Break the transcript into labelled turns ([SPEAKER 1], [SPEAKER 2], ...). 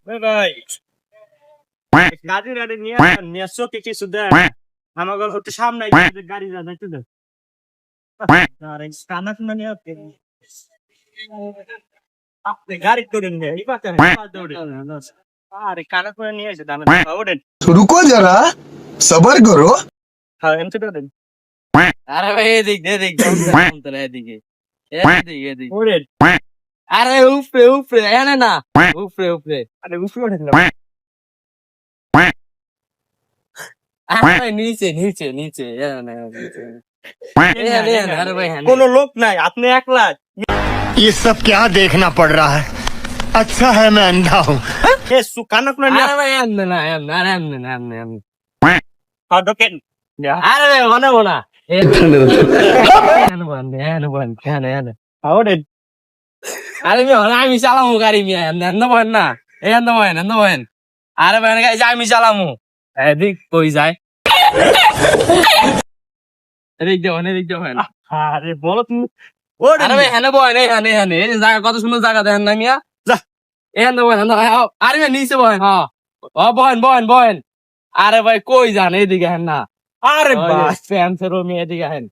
[SPEAKER 1] ভাই গাড়ি গাড়ি নিয়ে নিয়ে চোখে কিছু দেয় আমার একটু সামনে গাড়ি যান একটু দেন আরে কানা শুনে নিয়ে আপনি গাড়ি করে নিয়ে এই পাশে আরে কানা করে নিয়ে এসে দাঁড়ান ওঠেন
[SPEAKER 2] रुको जरा सबर करो।
[SPEAKER 1] হ্যাঁ এমনি ওঠেন
[SPEAKER 3] আরে ভাই এদিক তোরা এদিকে এদিকে
[SPEAKER 1] ওঠেন
[SPEAKER 3] আরে উপরে এনে না উপরে
[SPEAKER 1] আরে উঠে ওঠেন না
[SPEAKER 3] আরে নিচে আরে ভাই
[SPEAKER 1] কোনো লোক নাই আপনি একলা
[SPEAKER 2] ये सब क्या देखना पड़ रहा है। अच्छा है मैं अंधा हूँ।
[SPEAKER 1] কানা করে নিয়ে
[SPEAKER 3] আরে ভাই এমনে
[SPEAKER 1] হ্যাঁ ঢোকেন
[SPEAKER 3] আরে ভাই বানাবো না
[SPEAKER 1] ওঠেন
[SPEAKER 3] আরে আমি চালামু গাড়ি মিয়া এন্দ বহেন না এন্দ বহেন আরে ভাই আমি চালামু এদিক কই যায় এদিক দেবেন
[SPEAKER 1] আরে বলো তুমি
[SPEAKER 3] আরে ভাই হেনে বহেন এই যে জায়গা কত সুন্দর জায়গা দেখেন না মিয়া
[SPEAKER 1] যা
[SPEAKER 3] এন্দ বহেন আরে ভাই নিচে বহেন বহেন আরে ভাই কই যান এদিকে হেন না
[SPEAKER 1] আরে বাস
[SPEAKER 3] ফ্যান্সের এদিকে হেন